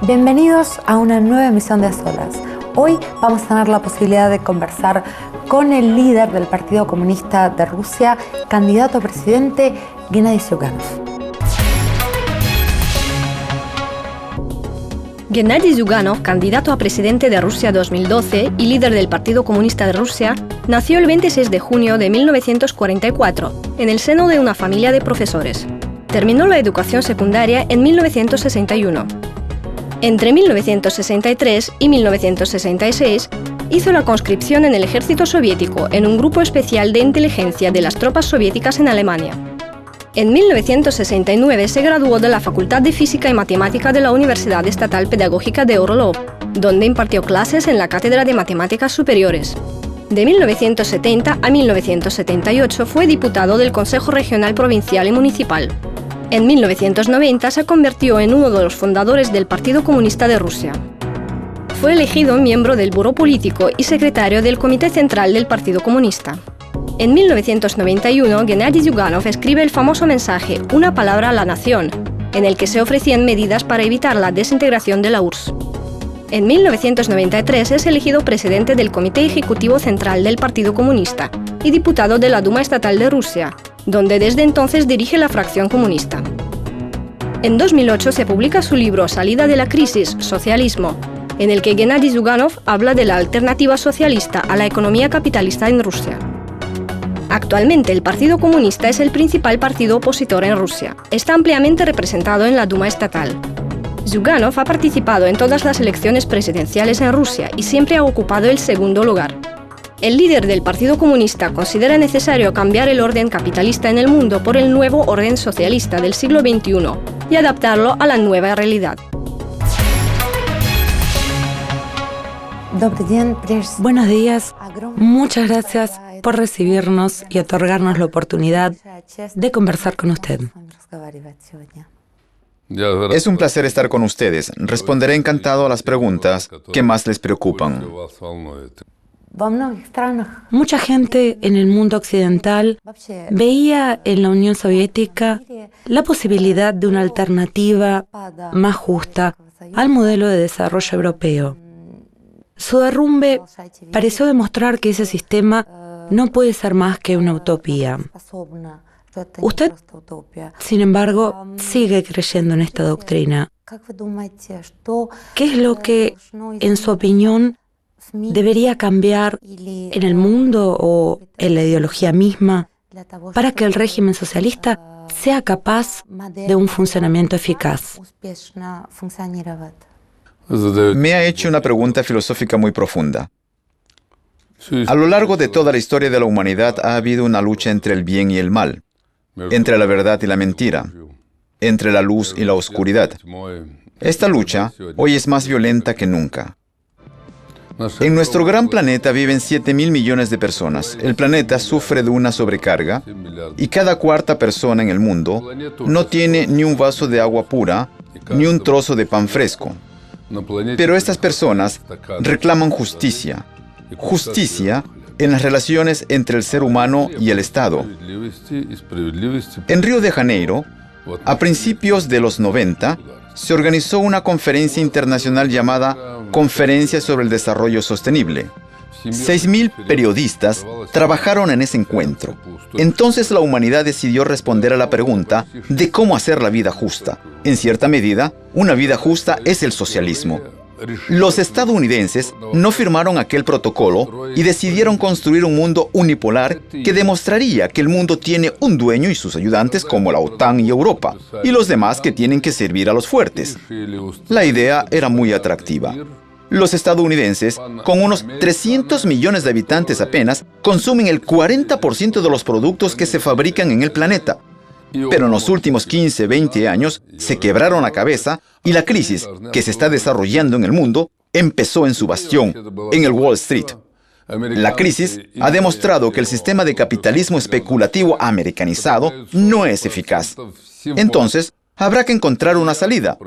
Bienvenidos a una nueva emisión de A Solas. Hoy vamos a tener la posibilidad de conversar con el líder del Partido Comunista de Rusia, candidato a presidente, Gennady Zyuganov. Gennady Zyuganov, candidato a presidente de Rusia 2012 y líder del Partido Comunista de Rusia, nació el 26 de junio de 1944 en el seno de una familia de profesores. Terminó la educación secundaria en 1961. Entre 1963 y 1966 hizo la conscripción en el ejército soviético en un grupo especial de inteligencia de las tropas soviéticas en Alemania. En 1969 se graduó de la Facultad de Física y Matemática de la Universidad Estatal Pedagógica de Orlov, donde impartió clases en la Cátedra de Matemáticas Superiores. De 1970 a 1978 fue diputado del Consejo Regional Provincial y Municipal. En 1990 se convirtió en uno de los fundadores del Partido Comunista de Rusia. Fue elegido miembro del Buró Político y secretario del Comité Central del Partido Comunista. En 1991, Gennady Zyuganov escribe el famoso mensaje Una palabra a la nación, en el que se ofrecían medidas para evitar la desintegración de la URSS. En 1993 es elegido presidente del Comité Ejecutivo Central del Partido Comunista y diputado de la Duma Estatal de Rusia, donde desde entonces dirige la fracción comunista. En 2008 se publica su libro Salida de la crisis, socialismo, en el que Gennady Zyuganov habla de la alternativa socialista a la economía capitalista en Rusia. Actualmente el Partido Comunista es el principal partido opositor en Rusia. Está ampliamente representado en la Duma estatal. Zyuganov ha participado en todas las elecciones presidenciales en Rusia y siempre ha ocupado el segundo lugar. El líder del Partido Comunista considera necesario cambiar el orden capitalista en el mundo por el nuevo orden socialista del siglo XXI y adaptarlo a la nueva realidad. Buenos días, muchas gracias por recibirnos y otorgarnos la oportunidad de conversar con usted. Es un placer estar con ustedes. Responderé encantado a las preguntas que más les preocupan. Mucha gente en el mundo occidental veía en la Unión Soviética la posibilidad de una alternativa más justa al modelo de desarrollo europeo. Su derrumbe pareció demostrar que ese sistema no puede ser más que una utopía. Usted, sin embargo, sigue creyendo en esta doctrina. ¿Qué es lo que, en su opinión, debería cambiar en el mundo o en la ideología misma para que el régimen socialista sea capaz de un funcionamiento eficaz? Me ha hecho una pregunta filosófica muy profunda. A lo largo de toda la historia de la humanidad ha habido una lucha entre el bien y el mal, entre la verdad y la mentira, entre la luz y la oscuridad. Esta lucha hoy es más violenta que nunca. En nuestro gran planeta viven 7.000 millones de personas. El planeta sufre de una sobrecarga y cada cuarta persona en el mundo no tiene ni un vaso de agua pura ni un trozo de pan fresco. Pero estas personas reclaman justicia. Justicia en las relaciones entre el ser humano y el Estado. En Río de Janeiro, a principios de los 90, se organizó una conferencia internacional llamada Conferencia sobre el Desarrollo Sostenible. 6.000 periodistas trabajaron en ese encuentro. Entonces la humanidad decidió responder a la pregunta de cómo hacer la vida justa. En cierta medida, una vida justa es el socialismo. Los estadounidenses no firmaron aquel protocolo y decidieron construir un mundo unipolar que demostraría que el mundo tiene un dueño y sus ayudantes como la OTAN y Europa, y los demás que tienen que servir a los fuertes. La idea era muy atractiva. Los estadounidenses, con unos 300 millones de habitantes apenas, consumen el 40% de los productos que se fabrican en el planeta. Pero en los últimos 15, 20 años se quebraron la cabeza y la crisis que se está desarrollando en el mundo empezó en su bastión, en el Wall Street. La crisis ha demostrado que el sistema de capitalismo especulativo americanizado no es eficaz. Entonces, habrá que encontrar una salida.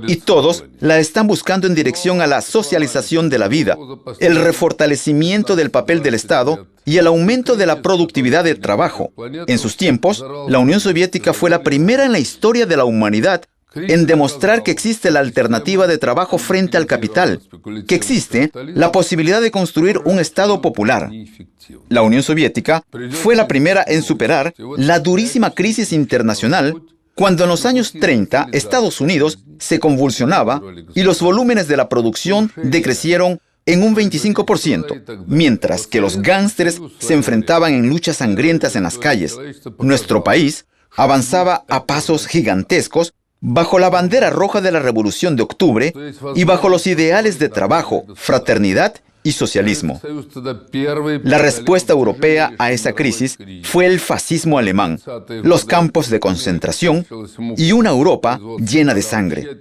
Y todos la están buscando en dirección a la socialización de la vida, el refortalecimiento del papel del Estado y el aumento de la productividad del trabajo. En sus tiempos, la Unión Soviética fue la primera en la historia de la humanidad en demostrar que existe la alternativa de trabajo frente al capital, que existe la posibilidad de construir un Estado popular. La Unión Soviética fue la primera en superar la durísima crisis internacional cuando en los años 30 Estados Unidos se convulsionaba y los volúmenes de la producción decrecieron en un 25%, mientras que los gángsters se enfrentaban en luchas sangrientas en las calles. Nuestro país avanzaba a pasos gigantescos bajo la bandera roja de la Revolución de Octubre y bajo los ideales de trabajo, fraternidad y socialismo. La respuesta europea a esa crisis fue el fascismo alemán, los campos de concentración y una Europa llena de sangre.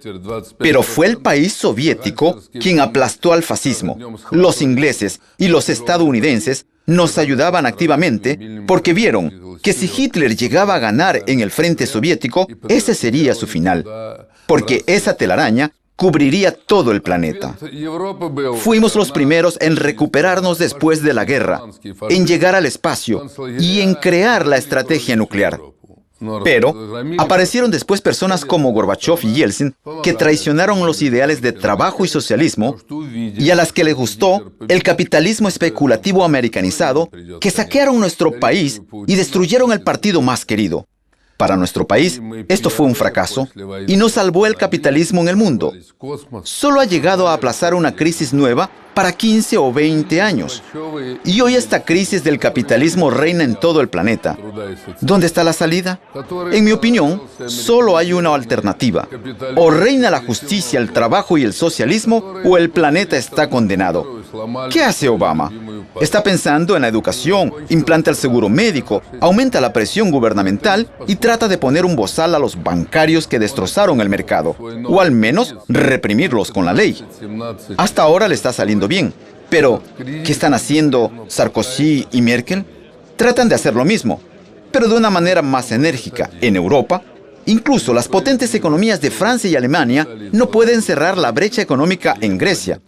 Pero fue el país soviético quien aplastó al fascismo. Los ingleses y los estadounidenses nos ayudaban activamente porque vieron que si Hitler llegaba a ganar en el frente soviético, ese sería su final, porque esa telaraña cubriría todo el planeta. Fuimos los primeros en recuperarnos después de la guerra, en llegar al espacio y en crear la estrategia nuclear. Pero aparecieron después personas como Gorbachev y Yeltsin que traicionaron los ideales de trabajo y socialismo y a las que les gustó el capitalismo especulativo americanizado que saquearon nuestro país y destruyeron el partido más querido. Para nuestro país, esto fue un fracaso y no salvó el capitalismo en el mundo. Solo ha llegado a aplazar una crisis nueva para 15 o 20 años. Y hoy esta crisis del capitalismo reina en todo el planeta. ¿Dónde está la salida? En mi opinión, solo hay una alternativa. O reina la justicia, el trabajo y el socialismo, o el planeta está condenado. ¿Qué hace Obama? Está pensando en la educación, implanta el seguro médico, aumenta la presión gubernamental y trata de poner un bozal a los bancarios que destrozaron el mercado, o al menos reprimirlos con la ley. Hasta ahora le está saliendo bien, pero ¿qué están haciendo Sarkozy y Merkel? Tratan de hacer lo mismo, pero de una manera más enérgica. En Europa, incluso las potentes economías de Francia y Alemania no pueden cerrar la brecha económica en Grecia.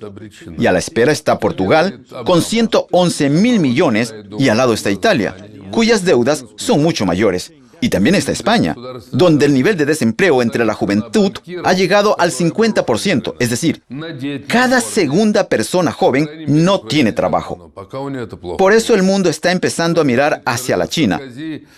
Y a la espera está Portugal, con 111.000 millones, y al lado está Italia, cuyas deudas son mucho mayores. Y también está España, donde el nivel de desempleo entre la juventud ha llegado al 50%, es decir, cada segunda persona joven no tiene trabajo. Por eso el mundo está empezando a mirar hacia la China.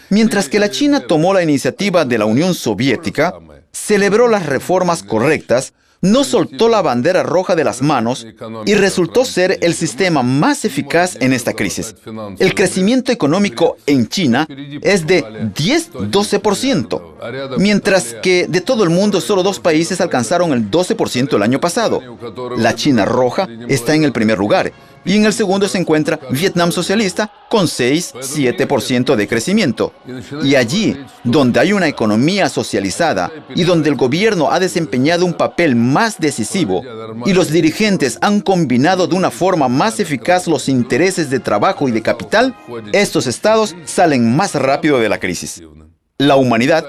Mientras que la China tomó la iniciativa de la Unión Soviética, celebró las reformas correctas, no soltó la bandera roja de las manos y resultó ser el sistema más eficaz en esta crisis. El crecimiento económico en China es de 10-12%, mientras que de todo el mundo solo 2 países alcanzaron el 12% el año pasado. La China roja está en el primer lugar y en el segundo se encuentra Vietnam socialista con 6-7% de crecimiento. Y allí, donde hay una economía socializada y donde el gobierno ha desempeñado un papel más decisivo y los dirigentes han combinado de una forma más eficaz los intereses de trabajo y de capital, estos estados salen más rápido de la crisis. La humanidad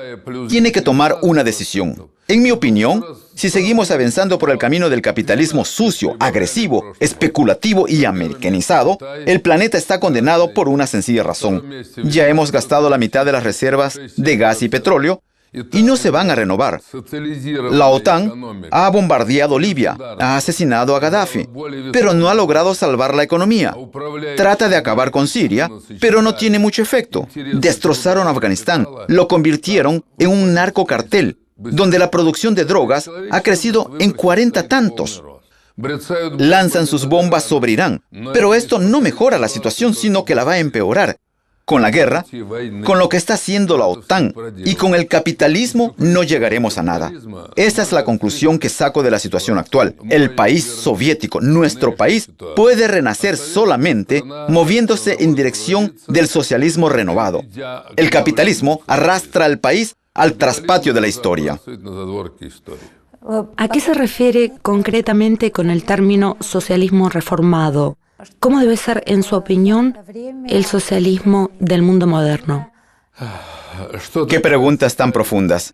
tiene que tomar una decisión. En mi opinión, si seguimos avanzando por el camino del capitalismo sucio, agresivo, especulativo y americanizado, el planeta está condenado por una sencilla razón. Ya hemos gastado la mitad de las reservas de gas y petróleo y no se van a renovar. La OTAN ha bombardeado Libia, ha asesinado a Gaddafi, pero no ha logrado salvar la economía. Trata de acabar con Siria, pero no tiene mucho efecto. Destrozaron Afganistán, lo convirtieron en un narcocartel, donde la producción de drogas ha crecido en 40 tantos. Lanzan sus bombas sobre Irán, pero esto no mejora la situación, sino que la va a empeorar. Con la guerra, con lo que está haciendo la OTAN y con el capitalismo no llegaremos a nada. Esa es la conclusión que saco de la situación actual. El país soviético, nuestro país, puede renacer solamente moviéndose en dirección del socialismo renovado. El capitalismo arrastra al país al traspatio de la historia. ¿A qué se refiere concretamente con el término socialismo reformado? ¿Cómo debe ser, en su opinión, el socialismo del mundo moderno? ¿Qué preguntas tan profundas?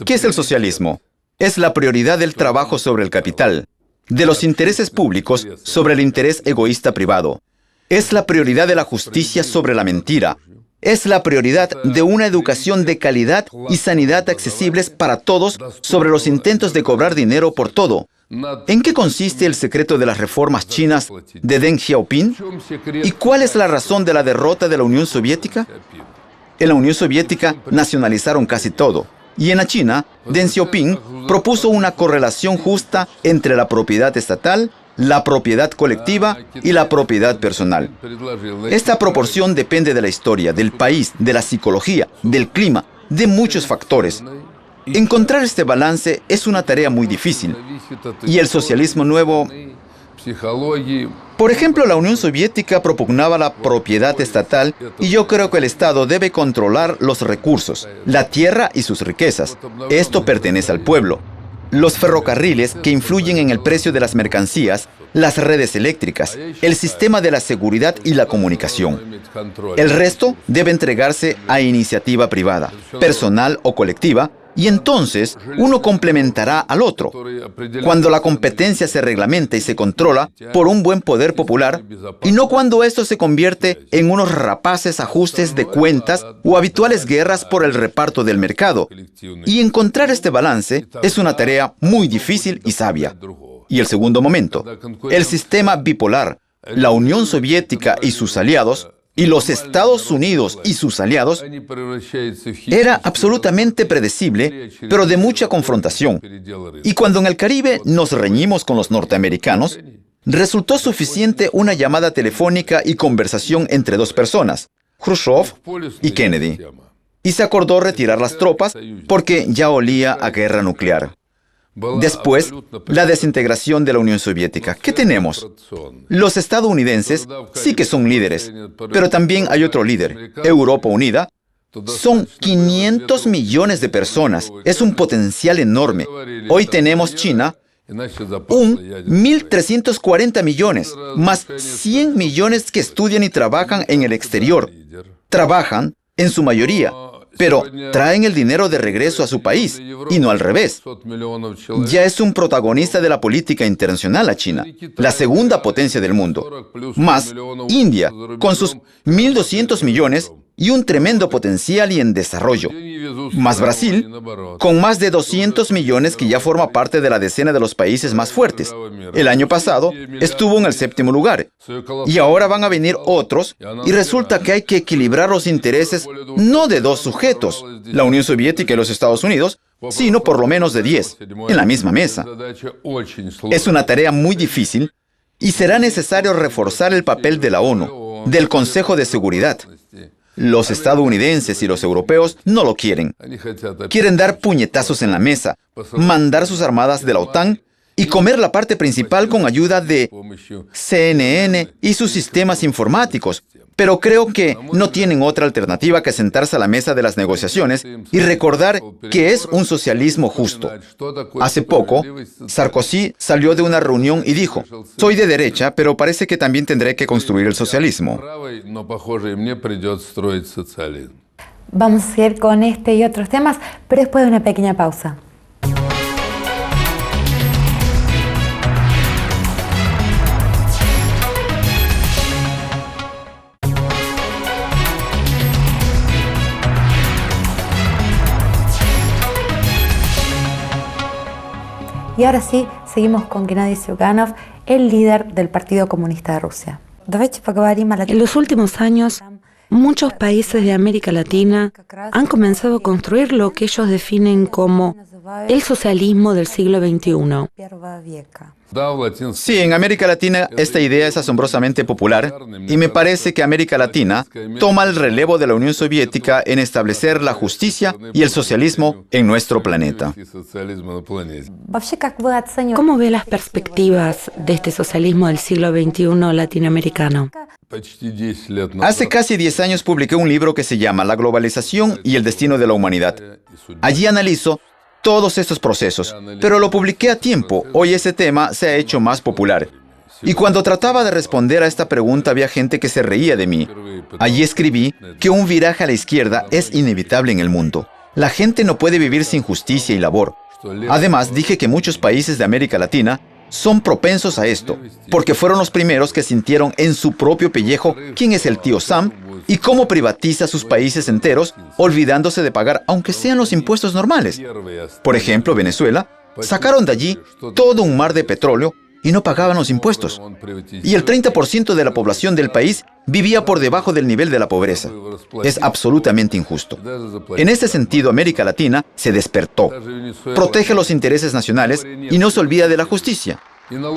¿Qué es el socialismo? Es la prioridad del trabajo sobre el capital, de los intereses públicos sobre el interés egoísta privado. Es la prioridad de la justicia sobre la mentira, es la prioridad de una educación de calidad y sanidad accesibles para todos sobre los intentos de cobrar dinero por todo. ¿En qué consiste el secreto de las reformas chinas de Deng Xiaoping? ¿Y cuál es la razón de la derrota de la Unión Soviética? En la Unión Soviética nacionalizaron casi todo. Y en la China, Deng Xiaoping propuso una correlación justa entre la propiedad estatal, la propiedad colectiva y la propiedad personal. Esta proporción depende de la historia, del país, de la psicología, del clima, de muchos factores. Encontrar este balance es una tarea muy difícil. Y el socialismo nuevo... Por ejemplo, la Unión Soviética propugnaba la propiedad estatal y yo creo que el Estado debe controlar los recursos, la tierra y sus riquezas. Esto pertenece al pueblo. Los ferrocarriles que influyen en el precio de las mercancías, las redes eléctricas, el sistema de la seguridad y la comunicación. El resto debe entregarse a iniciativa privada, personal o colectiva, y entonces uno complementará al otro. Cuando la competencia se reglamenta y se controla por un buen poder popular, y no cuando esto se convierte en unos rapaces ajustes de cuentas o habituales guerras por el reparto del mercado. Y encontrar este balance es una tarea muy difícil y sabia. Y el segundo momento, el sistema bipolar, la Unión Soviética y sus aliados, y los Estados Unidos y sus aliados, era absolutamente predecible, pero de mucha confrontación. Y cuando en el Caribe nos reñimos con los norteamericanos, resultó suficiente una llamada telefónica y conversación entre dos personas, Khrushchev y Kennedy. Y se acordó retirar las tropas porque ya olía a guerra nuclear. Después, la desintegración de la Unión Soviética. ¿Qué tenemos? Los estadounidenses sí que son líderes, pero también hay otro líder, Europa Unida. Son 500 millones de personas. Es un potencial enorme. Hoy tenemos China, 1.340 millones, más 100 millones que estudian y trabajan en el exterior. Trabajan, en su mayoría, pero traen el dinero de regreso a su país, y no al revés. Ya es un protagonista de la política internacional la China, la segunda potencia del mundo. Más India, con sus 1.200 millones y un tremendo potencial y en desarrollo. Más Brasil, con más de 200 millones que ya forma parte de la decena de los países más fuertes. El año pasado estuvo en el 7º lugar. Y ahora van a venir otros y resulta que hay que equilibrar los intereses no de dos sujetos, la Unión Soviética y los Estados Unidos, sino por lo menos de 10, en la misma mesa. Es una tarea muy difícil y será necesario reforzar el papel de la ONU, del Consejo de Seguridad. Los estadounidenses y los europeos no lo quieren. Quieren dar puñetazos en la mesa, mandar sus armadas de la OTAN y comer la parte principal con ayuda de CNN y sus sistemas informáticos. Pero creo que no tienen otra alternativa que sentarse a la mesa de las negociaciones y recordar que es un socialismo justo. Hace poco, Sarkozy salió de una reunión y dijo, soy de derecha, pero parece que también tendré que construir el socialismo. Vamos a seguir con este y otros temas, pero después de una pequeña pausa. Y ahora sí, seguimos con Gennady Zyuganov, el líder del Partido Comunista de Rusia. En los últimos años, muchos países de América Latina han comenzado a construir lo que ellos definen como el socialismo del siglo XXI. Sí, en América Latina esta idea es asombrosamente popular y me parece que América Latina toma el relevo de la Unión Soviética en establecer la justicia y el socialismo en nuestro planeta. ¿Cómo ve las perspectivas de este socialismo del siglo XXI latinoamericano? Hace casi 10 años publiqué un libro que se llama La globalización y el destino de la humanidad. Allí analizo todos estos procesos, pero lo publiqué a tiempo. Hoy ese tema se ha hecho más popular. Y cuando trataba de responder a esta pregunta había gente que se reía de mí. Allí escribí que un viraje a la izquierda es inevitable en el mundo. La gente no puede vivir sin justicia y labor. Además, dije que muchos países de América Latina son propensos a esto, porque fueron los primeros que sintieron en su propio pellejo quién es el tío Sam y cómo privatiza sus países enteros, olvidándose de pagar aunque sean los impuestos normales. Por ejemplo, Venezuela, sacaron de allí todo un mar de petróleo y no pagaban los impuestos. Y el 30% de la población del país vivía por debajo del nivel de la pobreza. Es absolutamente injusto. En este sentido, América Latina se despertó. Protege los intereses nacionales y no se olvida de la justicia.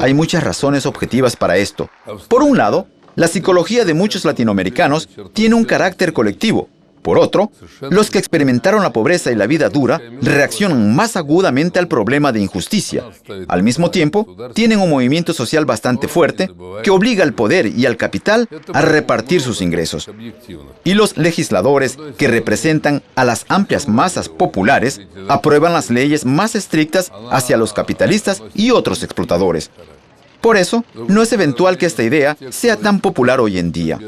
Hay muchas razones objetivas para esto. Por un lado, la psicología de muchos latinoamericanos tiene un carácter colectivo. Por otro, los que experimentaron la pobreza y la vida dura reaccionan más agudamente al problema de injusticia. Al mismo tiempo, tienen un movimiento social bastante fuerte que obliga al poder y al capital a repartir sus ingresos. Y los legisladores, que representan a las amplias masas populares, aprueban las leyes más estrictas hacia los capitalistas y otros explotadores. Por eso, no es eventual que esta idea sea tan popular hoy en día.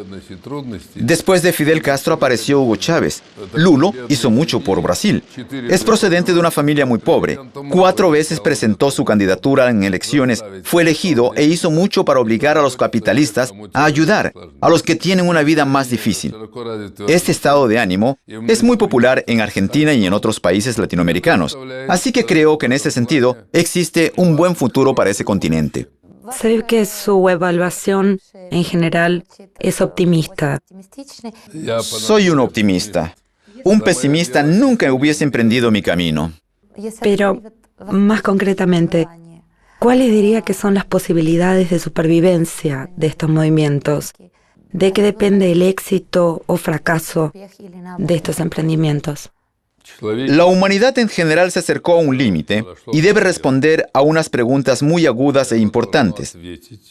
Después de Fidel Castro apareció Hugo Chávez. Lulo hizo mucho por Brasil. Es procedente de una familia muy pobre. 4 veces presentó su candidatura en elecciones, fue elegido e hizo mucho para obligar a los capitalistas a ayudar a los que tienen una vida más difícil. Este estado de ánimo es muy popular en Argentina y en otros países latinoamericanos. Así que creo que en ese sentido existe un buen futuro para ese continente. Se ve que su evaluación en general es optimista. Soy un optimista. Un pesimista nunca hubiese emprendido mi camino. Pero, más concretamente, ¿cuáles diría que son las posibilidades de supervivencia de estos movimientos? ¿De qué depende el éxito o fracaso de estos emprendimientos? La humanidad en general se acercó a un límite y debe responder a unas preguntas muy agudas e importantes.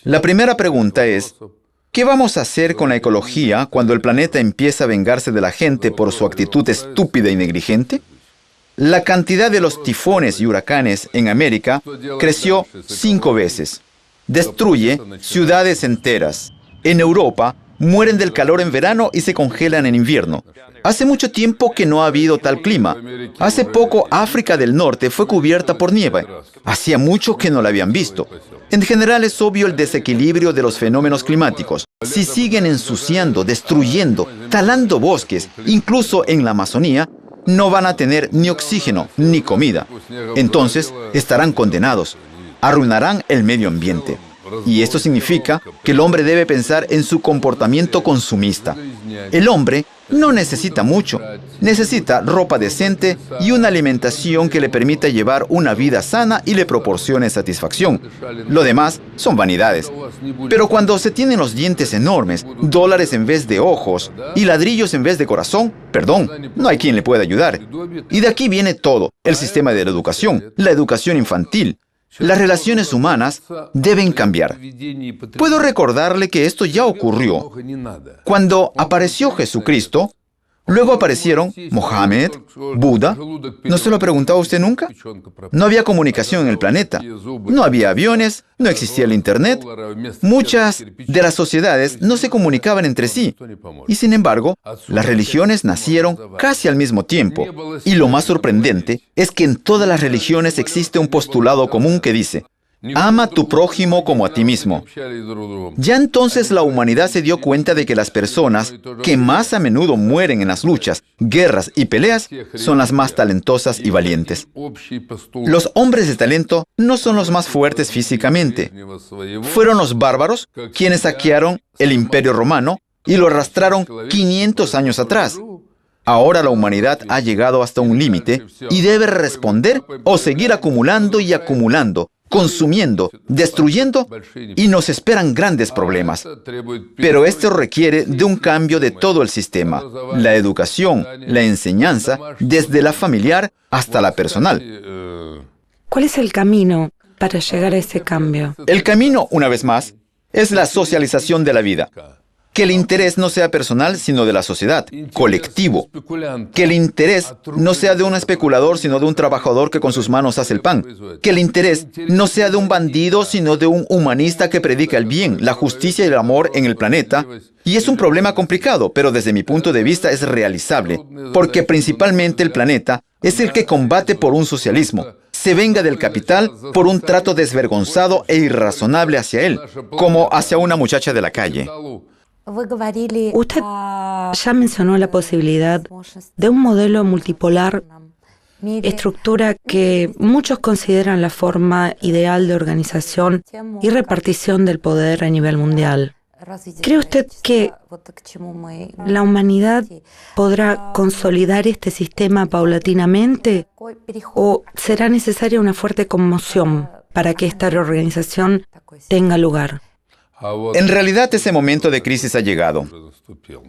La primera pregunta es, ¿qué vamos a hacer con la ecología cuando el planeta empieza a vengarse de la gente por su actitud estúpida y negligente? La cantidad de los tifones y huracanes en América creció 5 veces. Destruye ciudades enteras. En Europa, mueren del calor en verano y se congelan en invierno. Hace mucho tiempo que no ha habido tal clima. Hace poco África del Norte fue cubierta por nieve. Hacía mucho que no la habían visto. En general es obvio el desequilibrio de los fenómenos climáticos. Si siguen ensuciando, destruyendo, talando bosques, incluso en la Amazonía, no van a tener ni oxígeno ni comida. Entonces estarán condenados. Arruinarán el medio ambiente. Y esto significa que el hombre debe pensar en su comportamiento consumista. El hombre no necesita mucho. Necesita ropa decente y una alimentación que le permita llevar una vida sana y le proporcione satisfacción. Lo demás son vanidades. Pero cuando se tienen los dientes enormes, dólares en vez de ojos y ladrillos en vez de corazón, no hay quien le pueda ayudar. Y de aquí viene todo, el sistema de la educación infantil. Las relaciones humanas deben cambiar. Puedo recordarle que esto ya ocurrió. Cuando apareció Jesucristo, luego aparecieron Mohammed, Buda. ¿No se lo ha preguntado usted nunca? No había comunicación en el planeta. No había aviones, no existía el Internet. Muchas de las sociedades no se comunicaban entre sí. Y sin embargo, las religiones nacieron casi al mismo tiempo. Y lo más sorprendente es que en todas las religiones existe un postulado común que dice: ama a tu prójimo como a ti mismo. Ya entonces la humanidad se dio cuenta de que las personas que más a menudo mueren en las luchas, guerras y peleas son las más talentosas y valientes. Los hombres de talento no son los más fuertes físicamente. Fueron los bárbaros quienes saquearon el Imperio Romano y lo arrastraron 500 años atrás. Ahora la humanidad ha llegado hasta un límite y debe responder o seguir acumulando y acumulando, consumiendo, destruyendo, y nos esperan grandes problemas. Pero esto requiere de un cambio de todo el sistema, la educación, la enseñanza, desde la familiar hasta la personal. ¿Cuál es el camino para llegar a ese cambio? El camino, una vez más, es la socialización de la vida. Que el interés no sea personal, sino de la sociedad, colectivo. Que el interés no sea de un especulador, sino de un trabajador que con sus manos hace el pan. Que el interés no sea de un bandido, sino de un humanista que predica el bien, la justicia y el amor en el planeta. Y es un problema complicado, pero desde mi punto de vista es realizable, porque principalmente el planeta es el que combate por un socialismo. se venga del capital por un trato desvergonzado e irrazonable hacia él, como hacia una muchacha de la calle. Usted ya mencionó la posibilidad de un modelo multipolar, estructura que muchos consideran la forma ideal de organización y repartición del poder a nivel mundial. ¿Cree usted que la humanidad podrá consolidar este sistema paulatinamente o será necesaria una fuerte conmoción para que esta reorganización tenga lugar? En realidad, ese momento de crisis ha llegado.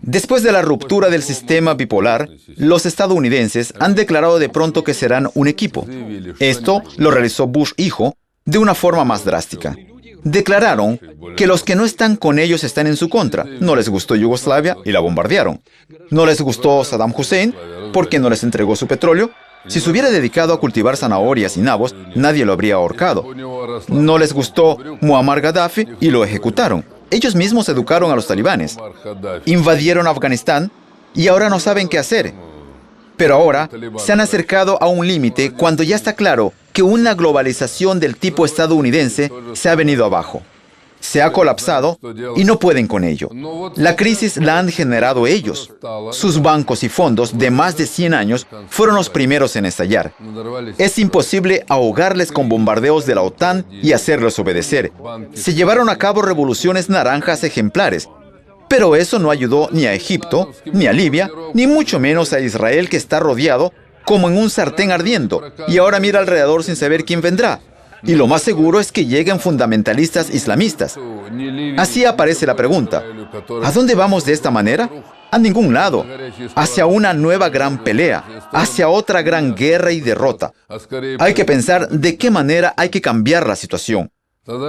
Después de la ruptura del sistema bipolar, los estadounidenses han declarado de pronto que serán un equipo. Esto lo realizó Bush hijo de una forma más drástica. Declararon que los que no están con ellos están en su contra. No les gustó Yugoslavia y la bombardearon. No les gustó Saddam Hussein porque no les entregó su petróleo. Si se hubiera dedicado a cultivar zanahorias y nabos, nadie lo habría ahorcado. No les gustó Muammar Gaddafi y lo ejecutaron. Ellos mismos educaron a los talibanes. Invadieron Afganistán y ahora no saben qué hacer. Pero ahora se han acercado a un límite cuando ya está claro que una globalización del tipo estadounidense se ha venido abajo. Se ha colapsado y no pueden con ello. La crisis la han generado ellos. Sus bancos y fondos de más de 100 años fueron los primeros en estallar. Es imposible ahogarles con bombardeos de la OTAN y hacerlos obedecer. Se llevaron a cabo revoluciones naranjas ejemplares. Pero eso no ayudó ni a Egipto, ni a Libia, ni mucho menos a Israel, que está rodeado como en un sartén ardiendo, y ahora mira alrededor sin saber quién vendrá. Y lo más seguro es que lleguen fundamentalistas islamistas. Así aparece la pregunta: ¿a dónde vamos de esta manera? A ningún lado. Hacia una nueva gran pelea, hacia otra gran guerra y derrota. Hay que pensar de qué manera hay que cambiar la situación.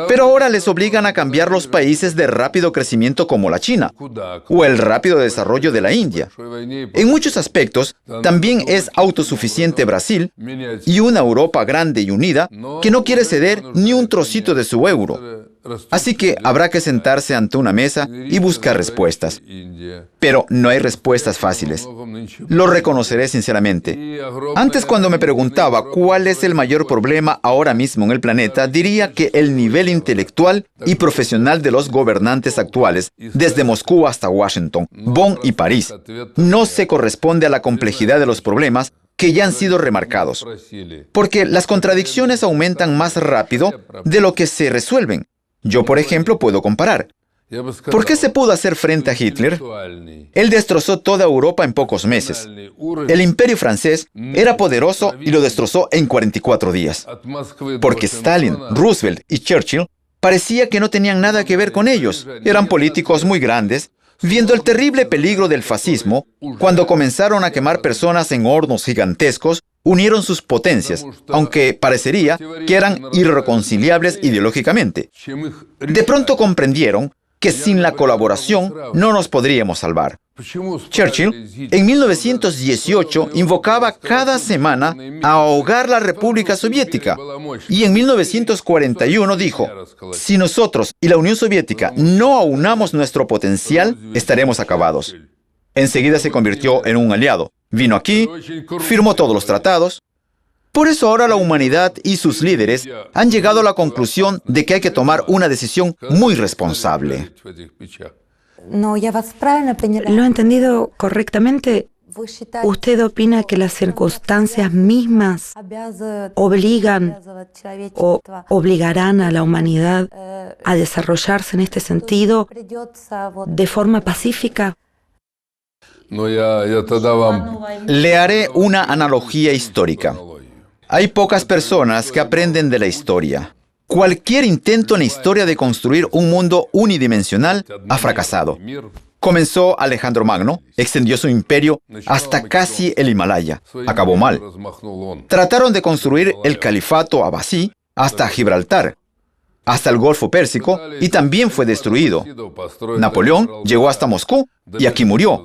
Pero ahora les obligan a cambiar los países de rápido crecimiento como la China o el rápido desarrollo de la India. En muchos aspectos, también es autosuficiente Brasil y una Europa grande y unida que no quiere ceder ni un trocito de su euro. Así que habrá que sentarse ante una mesa y buscar respuestas. Pero no hay respuestas fáciles. Lo reconoceré sinceramente. Antes, cuando me preguntaba cuál es el mayor problema ahora mismo en el planeta, diría que el nivel intelectual y profesional de los gobernantes actuales, desde Moscú hasta Washington, Bonn y París, no se corresponde a la complejidad de los problemas que ya han sido remarcados. Porque las contradicciones aumentan más rápido de lo que se resuelven. Yo, por ejemplo, puedo comparar. ¿Por qué se pudo hacer frente a Hitler? Él destrozó toda Europa en pocos meses. El imperio francés era poderoso y lo destrozó en 44 días. Porque Stalin, Roosevelt y Churchill parecía que no tenían nada que ver con ellos. Eran políticos muy grandes. Viendo el terrible peligro del fascismo, cuando comenzaron a quemar personas en hornos gigantescos, unieron sus potencias, aunque parecería que eran irreconciliables ideológicamente. De pronto comprendieron que sin la colaboración no nos podríamos salvar. Churchill, en 1918, invocaba cada semana a ahogar la República Soviética. Y en 1941 dijo: si nosotros y la Unión Soviética no aunamos nuestro potencial, estaremos acabados. Enseguida se convirtió en un aliado. Vino aquí, firmó todos los tratados. Por eso ahora la humanidad y sus líderes han llegado a la conclusión de que hay que tomar una decisión muy responsable. ¿Lo he entendido correctamente? ¿Usted opina que las circunstancias mismas obligan o obligarán a la humanidad a desarrollarse en este sentido de forma pacífica? Le haré una analogía histórica. Hay pocas personas que aprenden de la historia. Cualquier intento en la historia de construir un mundo unidimensional ha fracasado. Comenzó Alejandro Magno, extendió su imperio hasta casi el Himalaya. Acabó mal. Trataron de construir el califato abasí hasta Gibraltar, hasta el Golfo Pérsico, y también fue destruido. Napoleón llegó hasta Moscú y aquí murió.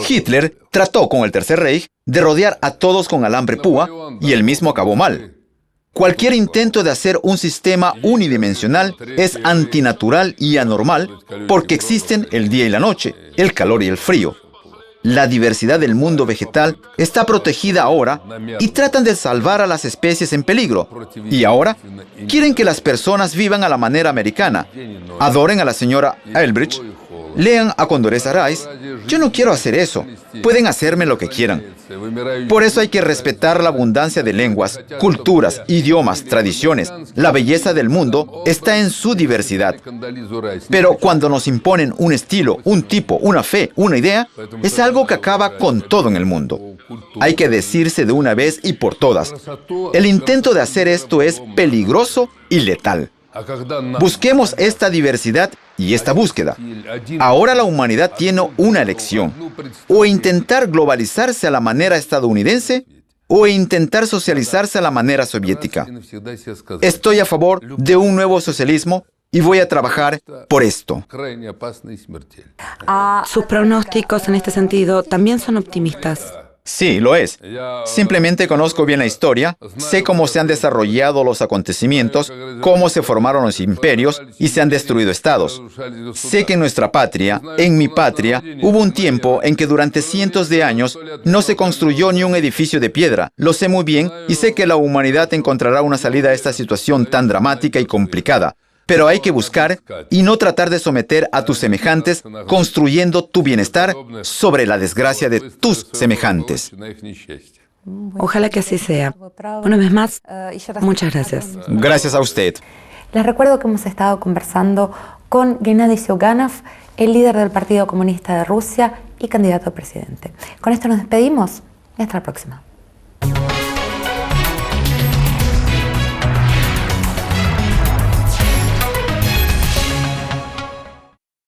Hitler trató con el Tercer Reich de rodear a todos con alambre púa y él mismo acabó mal. Cualquier intento de hacer un sistema unidimensional es antinatural y anormal porque existen el día y la noche, el calor y el frío. La diversidad del mundo vegetal está protegida ahora y tratan de salvar a las especies en peligro. Y ahora quieren que las personas vivan a la manera americana, adoren a la señora Eldridge, lean a Condoleezza Rice. Yo no quiero hacer eso. Pueden hacerme lo que quieran. Por eso hay que respetar la abundancia de lenguas, culturas, idiomas, tradiciones. La belleza del mundo está en su diversidad. Pero cuando nos imponen un estilo, un tipo, una fe, una idea, es algo que acaba con todo en el mundo. Hay que decirse de una vez y por todas. El intento de hacer esto es peligroso y letal. Busquemos esta diversidad y esta búsqueda. Ahora la humanidad tiene una elección: o intentar globalizarse a la manera estadounidense o intentar socializarse a la manera soviética. Estoy a favor de un nuevo socialismo y voy a trabajar por esto. Sus pronósticos en este sentido también son optimistas. Sí, lo es. Simplemente conozco bien la historia, sé cómo se han desarrollado los acontecimientos, cómo se formaron los imperios y se han destruido estados. Sé que en nuestra patria, en mi patria, hubo un tiempo en que durante cientos de años no se construyó ni un edificio de piedra. Lo sé muy bien y sé que la humanidad encontrará una salida a esta situación tan dramática y complicada. Pero hay que buscar y no tratar de someter a tus semejantes, construyendo tu bienestar sobre la desgracia de tus semejantes. Ojalá que así sea. Una vez más, muchas gracias. Gracias a usted. Les recuerdo que hemos estado conversando con Gennady Zyuganov, el líder del Partido Comunista de Rusia y candidato a presidente. Con esto nos despedimos y hasta la próxima.